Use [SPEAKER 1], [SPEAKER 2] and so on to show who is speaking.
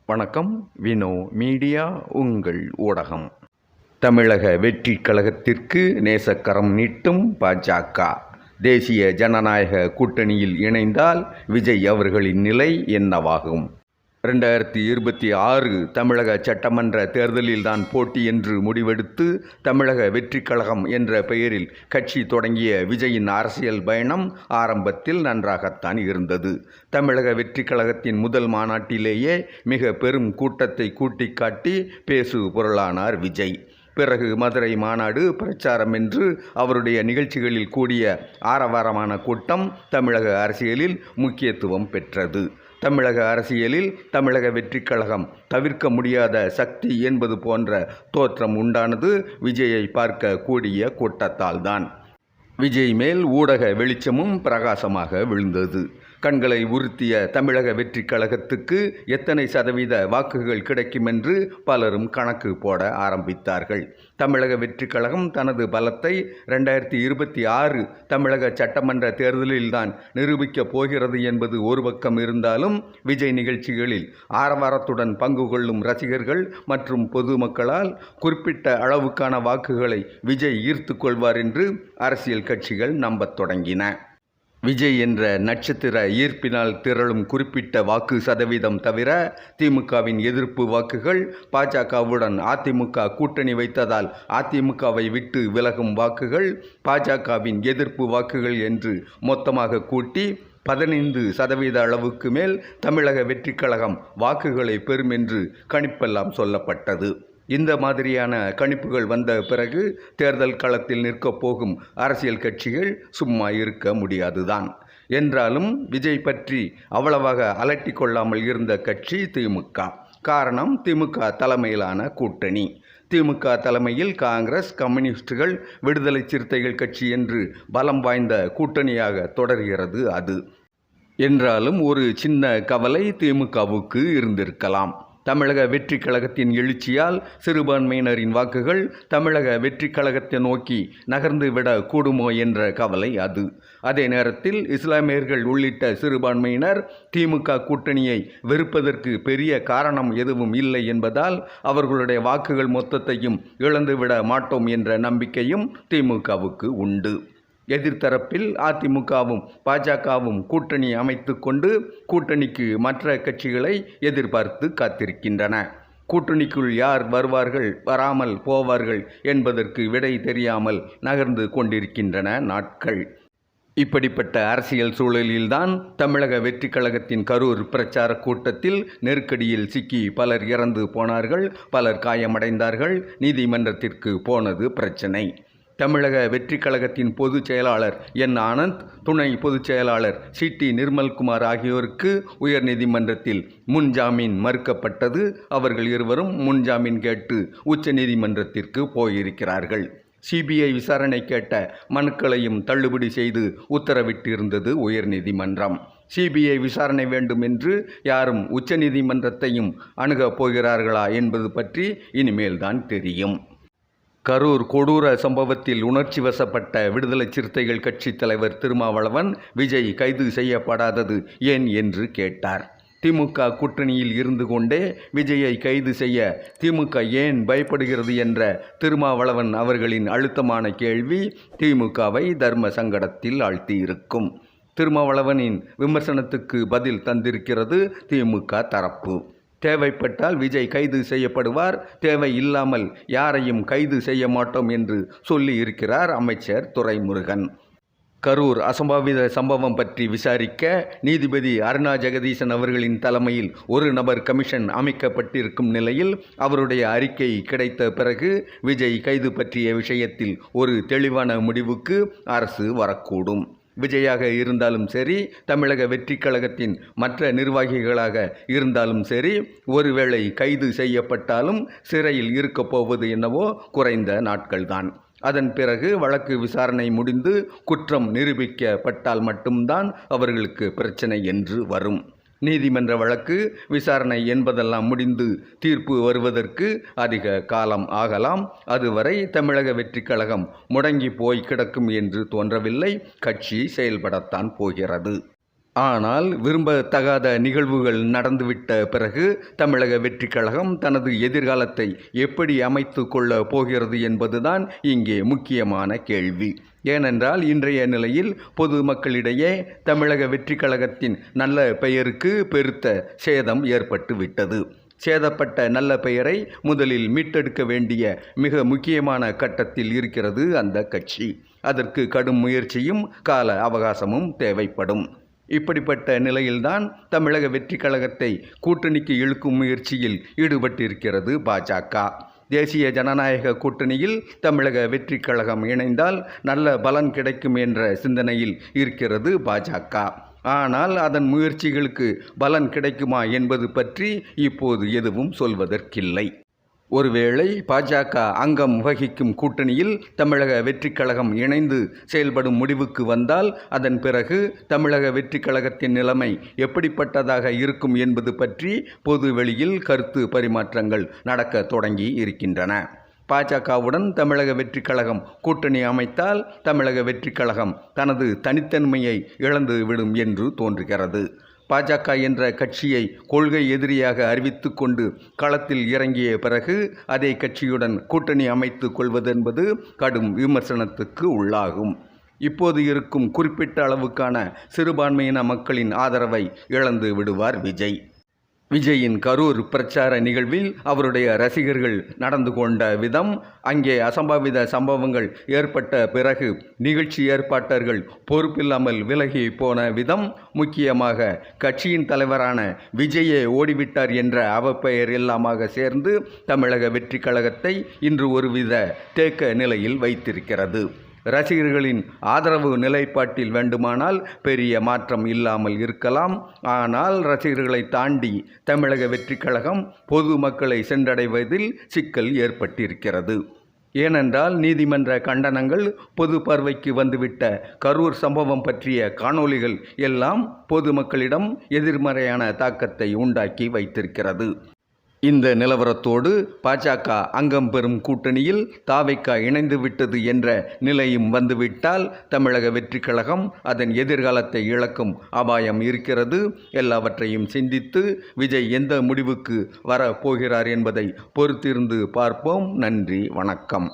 [SPEAKER 1] வணக்கம். வினோ மீடியா உங்கள் ஊடகம். தமிழக வெற்றி கழகத்திற்கு நேசக்கரம் நீட்டும் பாஜக. தேசிய ஜனநாயக கூட்டணியில் இணைந்தால் விஜய் அவர்களின் நிலை என்னவாகும்? 2026 தமிழக சட்டமன்ற தேர்தலில்தான் போட்டி என்று முடிவெடுத்து தமிழக வெற்றி கழகம் என்ற பெயரில் கட்சி தொடங்கிய விஜயின் அரசியல் பயணம் ஆரம்பத்தில் நன்றாகத்தான் இருந்தது. தமிழக வெற்றி கழகத்தின் முதல் மாநாட்டிலேயே மிக பெரும் கூட்டத்தை கூட்டி காட்டி பேசு பொருளானார் விஜய். பிறகு மதுரை மாநாடு பிரச்சாரம் என்று அவருடைய நிகழ்ச்சிகளில் கூடிய ஆரவாரமான கூட்டம் தமிழக அரசியலில் முக்கியத்துவம் பெற்றது. தமிழக அரசியலில் தமிழக வெற்றி கழகம் தவிர்க்க முடியாத சக்தி என்பது போன்ற தோற்றம் உண்டானது விஜயை பார்க்க கூடிய கூட்டத்தால்தான். விஜய் மேல் ஊடக வெளிச்சமும் பிரகாசமாக விழுந்தது. கண்களை உறுத்திய தமிழக வெற்றி கழகத்துக்கு எத்தனை சதவீத வாக்குகள் கிடைக்கும் என்று பலரும் கணக்கு போட ஆரம்பித்தார்கள். தமிழக வெற்றி கழகம் தனது பலத்தை 2026 தமிழக சட்டமன்ற தேர்தலில்தான் நிரூபிக்கப் போகிறது என்பது ஒரு பக்கம் இருந்தாலும், விஜய் நிகழ்ச்சிகளில் ஆரவாரத்துடன் பங்கு கொள்ளும் ரசிகர்கள் மற்றும் பொதுமக்களால் குறிப்பிட்ட அளவுக்கான வாக்குகளை விஜய் ஈர்த்து கொள்வார் என்று அரசியல் கட்சிகள் நம்பத் தொடங்கின. விஜய் என்ற நட்சத்திர ஈர்ப்பினால் திரளும் குறிப்பிட்ட வாக்கு சதவீதம் தவிர திமுகவின் எதிர்ப்பு வாக்குகள், பாஜகவுடன் அதிமுக கூட்டணி வைத்ததால் அதிமுகவை விட்டு விலகும் வாக்குகள், பாஜகவின் எதிர்ப்பு வாக்குகள் என்று மொத்தமாக கூட்டி 15% அளவுக்கு மேல் தமிழக வெற்றி கழகம் வாக்குகளை பெறும் என்று கணிப்பெல்லாம் சொல்லப்பட்டது. இந்த மாதிரியான கணிப்புகள் வந்த பிறகு தேர்தல் களத்தில் நிற்கப் போகும் அரசியல் கட்சிகள் சும்மா இருக்க முடியாதுதான். என்றாலும் விஜய் பற்றி அவ்வளவாக அலட்டி கொள்ளாமல் இருந்த கட்சி திமுக. காரணம், திமுக தலைமையிலான கூட்டணி. திமுக தலைமையில் காங்கிரஸ், கம்யூனிஸ்டுகள், விடுதலை சிறுத்தைகள் கட்சி என்று பலம் வாய்ந்த கூட்டணியாக தொடர்கிறது அது. என்றாலும் ஒரு சின்ன கவலை திமுகவுக்கு இருந்திருக்கலாம். தமிழக வெற்றி கழகத்தின் எழுச்சியால் சிறுபான்மையினரின் வாக்குகள் தமிழக வெற்றி கழகத்தை நோக்கி நகர்ந்து விட கூடுமோ என்ற கவலை அது. அதே நேரத்தில் இஸ்லாமியர்கள் உள்ளிட்ட சிறுபான்மையினர் திமுக கூட்டணியை வெறுப்பதற்கு பெரிய காரணம் எதுவும் இல்லை என்பதால் அவர்களுடைய வாக்குகள் மொத்தத்தையும் இழந்துவிட மாட்டோம் என்ற நம்பிக்கையும் திமுகவுக்கு உண்டு. எதிர்த்தரப்பில் அதிமுகவும் பாஜகவும் கூட்டணி அமைத்து கொண்டு கூட்டணிக்கு மற்ற கட்சிகளை எதிர்பார்த்து காத்திருக்கின்றன. கூட்டணிக்குள் யார் வருவார்கள், வராமல் போவார்கள் என்பதற்கு விடை தெரியாமல் நகர்ந்து கொண்டிருக்கின்றன நாட்கள். இப்படிப்பட்ட அரசியல் சூழலில்தான் தமிழக வெற்றி கழகத்தின் கரூர் பிரச்சார கூட்டத்தில் நெருக்கடியில் சிக்கி பலர் இறந்து போனார்கள், பலர் காயமடைந்தார்கள், நீதிமன்றத்திற்கு போனது பிரச்சனை. தமிழக வெற்றி கழகத்தின் பொதுச் செயலாளர் என். ஆனந்த், துணை பொதுச் செயலாளர் சி.டி. நிர்மல்குமார் ஆகியோருக்கு உயர்நீதிமன்றத்தில் முன்ஜாமீன் மறுக்கப்பட்டது. அவர்கள் இருவரும் முன்ஜாமீன் கேட்டு உச்சநீதிமன்றத்திற்கு போயிருக்கிறார்கள். சிபிஐ விசாரணை கேட்ட மனுக்களையும் தள்ளுபடி செய்து உத்தரவிட்டிருந்தது உயர்நீதிமன்றம். சிபிஐ விசாரணை வேண்டும் என்று யாரும் உச்சநீதிமன்றத்தையும் அணுகப் போகிறார்களா என்பது பற்றி இனிமேல்தான் தெரியும். கரூர் கொடூர சம்பவத்தில் உணர்ச்சி வசப்பட்ட விடுதலை சிறுத்தைகள் கட்சி தலைவர் திருமாவளவன் விஜய் கைது செய்யப்படாதது ஏன் என்று கேட்டார். திமுக கூட்டணியில் இருந்து கொண்டே விஜயை கைது செய்ய திமுக ஏன் பயப்படுகிறது என்ற திருமாவளவன் அவர்களின் அழுத்தமான கேள்வி திமுகவை தர்ம சங்கடத்தில் ஆழ்த்தியிருக்கும். திருமாவளவனின் விமர்சனத்துக்கு பதில் தந்திருக்கிறது திமுக தரப்பு. தேவைப்பட்டால் விஜய் கைது செய்யப்படுவார், தேவை இல்லாமல் யாரையும் கைது செய்ய மாட்டோம் என்று சொல்லி இருக்கிறார் அமைச்சர் துரைமுருகன். கரூர் அசம்பாவித சம்பவம் பற்றி விசாரிக்க நீதிபதி அருணா ஜெகதீசன் அவர்களின் தலைமையில் ஒரு நபர் கமிஷன் அமைக்கப்பட்டிருக்கும் நிலையில் அவருடைய அறிக்கை கிடைத்த பிறகு விஜய் கைது பற்றிய விஷயத்தில் ஒரு தெளிவான முடிவுக்கு அரசு வரக்கூடும். விஜயாக இருந்தாலும் சரி, தமிழக வெற்றி கழகத்தின் மற்ற நிர்வாகிகளாக இருந்தாலும் சரி, ஒருவேளை கைது செய்யப்பட்டாலும் சிறையில் இருக்கப் போவது என்னவோ குறைந்த நாட்கள்தான். அதன் பிறகு வழக்கு விசாரணை முடிந்து குற்றம் நிரூபிக்கப்பட்டால் மட்டும்தான் அவர்களுக்கு பிரச்சனை என்று வரும். நீதிமன்ற வழக்கு விசாரணை என்பதெல்லாம் முடிந்து தீர்ப்பு வருவதற்கு அதிக காலம் ஆகலாம். அதுவரை தமிழக வெற்றி கழகம் முடங்கி போய் கிடக்கும் என்று தோன்றவில்லை. கட்சி செயல்படத்தான் போகிறது. ஆனால் விரும்பத்தகாத நிகழ்வுகள் நடந்துவிட்ட பிறகு தமிழக வெற்றிக் கழகம் தனது எதிர்காலத்தை எப்படி அமைத்து கொள்ள போகிறது என்பதுதான் இங்கே முக்கியமான கேள்வி. ஏனென்றால் இன்றைய நிலையில் பொதுமக்களிடையே தமிழக வெற்றிக் கழகத்தின் நல்ல பெயருக்கு பெருத்த சேதம் ஏற்பட்டு விட்டது. சேதப்பட்ட நல்ல பெயரை முதலில் மீட்டெடுக்க வேண்டிய மிக முக்கியமான கட்டத்தில் இருக்கிறது அந்த கட்சி. அதற்கு கடும் முயற்சியும் கால அவகாசமும் தேவைப்படும். இப்படிப்பட்ட நிலையில்தான் தமிழக வெற்றிக் கழகத்தை கூட்டணிக்கு இழுக்கும் முயற்சியில் ஈடுபட்டிருக்கிறது பாஜக. தேசிய ஜனநாயக கூட்டணியில் தமிழக வெற்றிக் கழகம் இணைந்தால் நல்ல பலன் கிடைக்கும் என்ற சிந்தனையில் இருக்கிறது பாஜக. ஆனால் அதன் முயற்சிகளுக்கு பலன் கிடைக்குமா என்பது பற்றி இப்போது எதுவும் சொல்வதற்கில்லை. ஒருவேளை பாஜக அங்கம் வகிக்கும் கூட்டணியில் தமிழக வெற்றிக் கழகம் இணைந்து செயல்படும் முடிவுக்கு வந்தால் அதன் பிறகு தமிழக வெற்றிக் கழகத்தின் நிலைமை எப்படிப்பட்டதாக இருக்கும் என்பது பற்றி பொது வெளியில் கருத்து பரிமாற்றங்கள் நடக்க தொடங்கி இருக்கின்றன. பாஜகவுடன் தமிழக வெற்றிக் கழகம் கூட்டணி அமைத்தால் தமிழக வெற்றிக் கழகம் தனது தனித்தன்மையை இழந்து விடும் என்று தோன்றுகிறது. பாஜக என்ற கட்சியை கொள்கை எதிரியாக அறிவித்து கொண்டு களத்தில் இறங்கிய பிறகு அதே கட்சியுடன் கூட்டணி அமைத்து கொள்வதென்பது கடும் விமர்சனத்துக்கு உள்ளாகும். இப்போது இருக்கும் குறிப்பிட்ட அளவுக்கான சிறுபான்மையின மக்களின் ஆதரவை இழந்து விடுவார் விஜய். விஜயின் கரூர் பிரச்சார நிகழ்வில் அவருடைய ரசிகர்கள் நடந்து கொண்ட விதம், அங்கே அசம்பாவித சம்பவங்கள் ஏற்பட்ட பிறகு நிகழ்ச்சி ஏற்பாட்டர்கள் பொறுப்பில்லாமல் விலகி போன விதம், முக்கியமாக கட்சியின் தலைவரான விஜயே ஓடிவிட்டார் என்ற அவப்பெயர் எல்லாமாக சேர்ந்து தமிழக வெற்றிக் கழகத்தை இன்று ஒருவித தேக்க நிலையில் வைத்திருக்கிறது. ரசிகர்களின் ஆதரவு நிலைப்பாட்டில் வேண்டுமானால் பெரிய மாற்றம் இல்லாமல் இருக்கலாம். ஆனால் ரசிகர்களை தாண்டி தமிழக வெற்றிக் கழகம் பொதுமக்களை சென்றடைவதில் சிக்கல் ஏற்பட்டிருக்கிறது. ஏனென்றால் நீதிமன்ற கண்டனங்கள், பொது பார்வைக்கு வந்துவிட்ட கரூர் சம்பவம் பற்றிய காணொளிகள் எல்லாம் பொதுமக்களிடம் எதிர்மறையான தாக்கத்தை உண்டாக்கி வைத்திருக்கிறது. இந்த நிலவரத்தோடு பாஜக அங்கம் பெறும் கூட்டணியில் தாவேகா இணைந்து விட்டது என்ற நிலையும் வந்துவிட்டால் தமிழக வெற்றிக் கழகம் அதன் எதிர்காலத்தை இழக்கும் அபாயம் இருக்கிறது. எல்லாவற்றையும் சிந்தித்து விஜய் எந்த முடிவுக்கு வரப்போகிறார் என்பதை பொறுத்திருந்து பார்ப்போம். நன்றி, வணக்கம்.